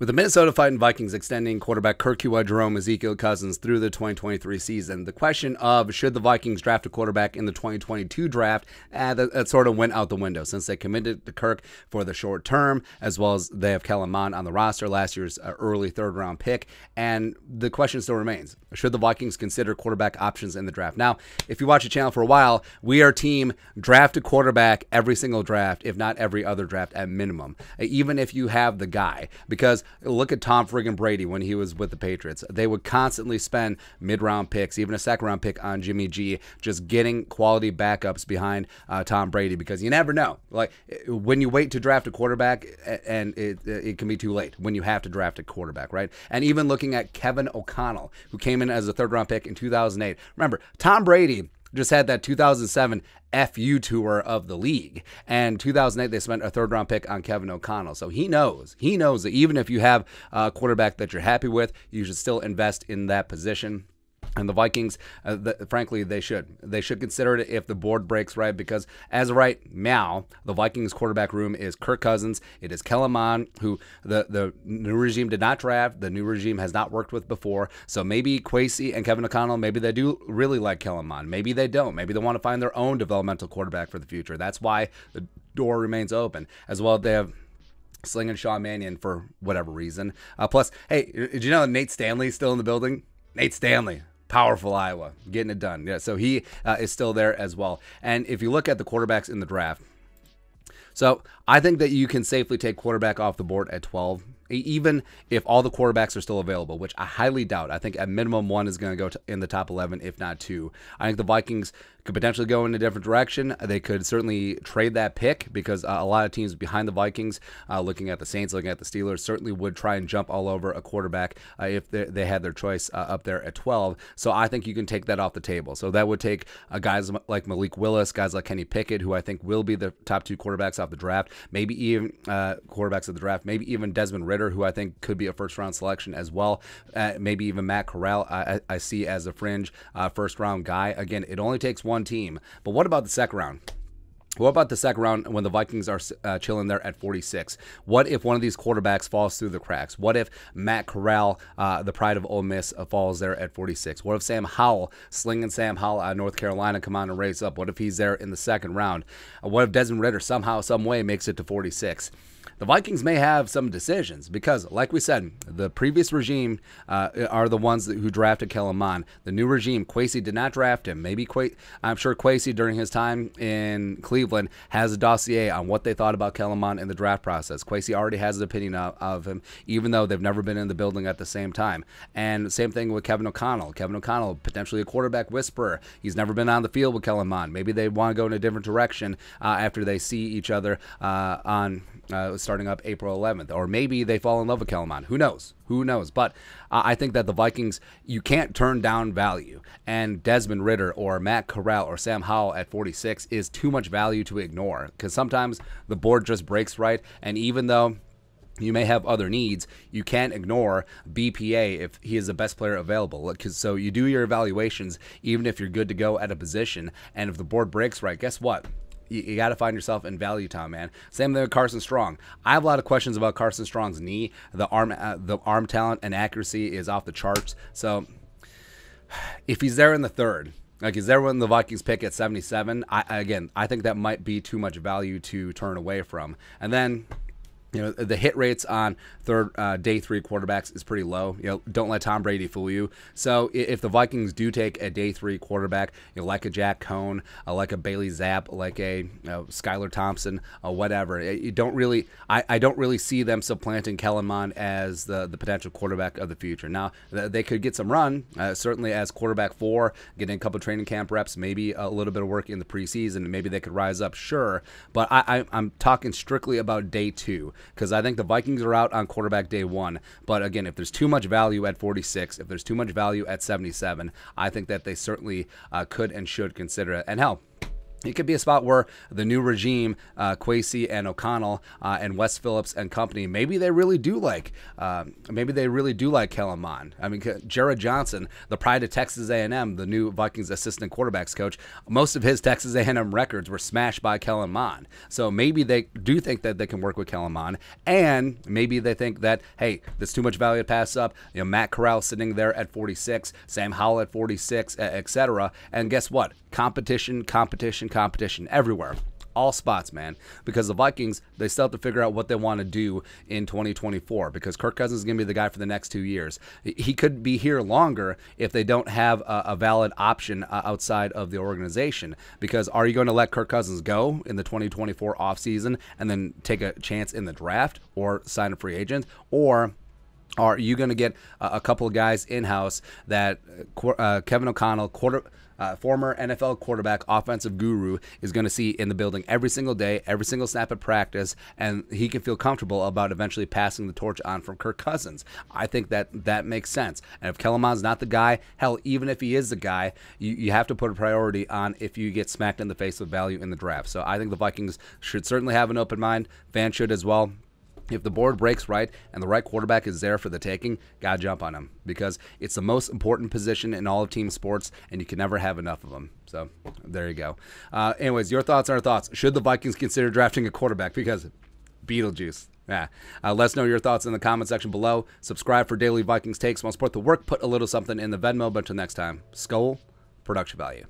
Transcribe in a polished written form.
With the Minnesota Vikings extending quarterback Kirk Jerome Ezekiel Cousins through the 2023 season, the question of should the Vikings draft a quarterback in the 2022 draft, that sort of went out the window since they committed to Kirk for the short term, as well as they have Kellen Mond on the roster, last year's early third-round pick. And the question still remains, should the Vikings consider quarterback options in the draft? Now, if you watch the channel for a while, we are team draft a quarterback every single draft, if not every other draft at minimum, even if you have the guy. Because look at Tom friggin' Brady when he was with the Patriots. They would constantly spend mid-round picks, even a second-round pick on Jimmy G, just getting quality backups behind Tom Brady, because you never know. Like, when you wait to draft a quarterback, and it can be too late when you have to draft a quarterback, right? And even looking at Kevin O'Connell, who came in as a third-round pick in 2008. Remember, Tom Brady just had that 2007 FU tour of the league. And 2008, they spent a third-round pick on Kevin O'Connell. So he knows that even if you have a quarterback that you're happy with, you should still invest in that position. And the Vikings, frankly, they should consider it if the board breaks right, because as of right now, the Vikings quarterback room is Kirk Cousins. It is Kellen Mond, who the new regime did not draft. The new regime has not worked with before. So maybe Kwesi and Kevin O'Connell, maybe they do really like Kellen Mond. Maybe they don't. Maybe they want to find their own developmental quarterback for the future. That's why the door remains open. As well, they have Sling and Sean Mannion for whatever reason. Plus, hey, did you know Nate Stanley's still in the building? Nate Stanley. Powerful Iowa, getting it done. Yeah, so he is still there as well. And if you look at the quarterbacks in the draft, so I think that you can safely take quarterback off the board at 12, even if all the quarterbacks are still available, which I highly doubt. I think at minimum one is going to go in the top 11, if not two. I think the Vikings could potentially go in a different direction. They could certainly trade that pick, because a lot of teams behind the Vikings, looking at the Saints, looking at the Steelers, certainly would try and jump all over a quarterback if they had their choice up there at 12. So I think you can take that off the table. So that would take guys like Malik Willis, guys like Kenny Pickett, who I think will be the top two quarterbacks off the draft, maybe even quarterbacks of the draft, maybe even Desmond Ridder, who I think could be a first-round selection as well. Maybe even Matt Corral, I see as a fringe first-round guy. Again, it only takes one team. But what about the second round? What about the second round when the Vikings are chilling there at 46? What if one of these quarterbacks falls through the cracks? What if Matt Corral, the pride of Ole Miss, falls there at 46? What if Sam Howell, Sling and Sam Howell out of North Carolina, come on and race up? What if he's there in the second round? What if Desmond Ridder somehow, some way makes it to 46? The Vikings may have some decisions, because, like we said, the previous regime are the ones who drafted Kellen Mond. The new regime, Kwesi did not draft him. I'm sure Kwesi, during his time in Cleveland, has a dossier on what they thought about Kellen Mond in the draft process. Kwesi already has an opinion of him, even though they've never been in the building at the same time. And same thing with Kevin O'Connell. Kevin O'Connell, potentially a quarterback whisperer. He's never been on the field with Kellen Mond. Maybe they want to go in a different direction after they see each other starting up April 11th. Or maybe they fall in love with Kellen Mond. Who knows? Who knows? But I think that the Vikings, you can't turn down value. And Desmond Ridder or Matt Corral or Sam Howell at 46 is too much value to ignore, because sometimes the board just breaks right. And even though you may have other needs, you can't ignore BPA if he is the best player available. So you do your evaluations, even if you're good to go at a position. And if the board breaks right, guess what? You got to find yourself in value time, man. Same thing with Carson Strong. I have a lot of questions about Carson Strong's knee. The arm talent and accuracy is off the charts. So if he's there in the third, like he's there when the Vikings pick at 77, I think that might be too much value to turn away from. And then, you know, the hit rates on day three quarterbacks is pretty low. You know, don't let Tom Brady fool you. So if the Vikings do take a day three quarterback, you know, like a Jack Cohn, like a Bailey Zapp, like a Skylar Thompson, whatever, I don't really see them supplanting Kellen Mond as the potential quarterback of the future. Now, they could get some run, certainly as quarterback 4, getting a couple training camp reps, maybe a little bit of work in the preseason, and maybe they could rise up, sure. But I'm talking strictly about day 2. Because I think the Vikings are out on quarterback day 1. But again, if there's too much value at 46, if there's too much value at 77, I think that they certainly could and should consider it. And hell, it could be a spot where the new regime, Kwesi and O'Connell and Wes Phillips and company, maybe they really do like Kellen Mond. I mean, Jared Johnson, the pride of Texas A&M, the new Vikings assistant quarterbacks coach, most of his Texas A&M records were smashed by Kellen Mond. So maybe they do think that they can work with Kellen Mond, and maybe they think that, hey, there's too much value to pass up. Matt Corral sitting there at 46, Sam Howell at 46, etc. And guess what? Competition everywhere. All spots, man. Because the Vikings, they still have to figure out what they want to do in 2024, because Kirk Cousins is going to be the guy for the next 2 years. He could be here longer if they don't have a valid option outside of the organization. Because are you going to let Kirk Cousins go in the 2024 offseason and then take a chance in the draft or sign a free agent? Or are you going to get a couple of guys in-house that Kevin O'Connell, former NFL quarterback, offensive guru, is going to see in the building every single day, every single snap at practice, and he can feel comfortable about eventually passing the torch on from Kirk Cousins? I think that makes sense. And if Kellen Mond's not the guy, hell, even if he is the guy, you have to put a priority on if you get smacked in the face with value in the draft. So I think the Vikings should certainly have an open mind. Fans should as well. If the board breaks right and the right quarterback is there for the taking, gotta jump on him, because it's the most important position in all of team sports, and you can never have enough of them. So there you go. Anyways, your thoughts are our thoughts. Should the Vikings consider drafting a quarterback? Because Beetlejuice. Yeah. Let us know your thoughts in the comment section below. Subscribe for daily Vikings takes. Want to support the work? Put a little something in the Venmo. But until next time, Skull Production Value.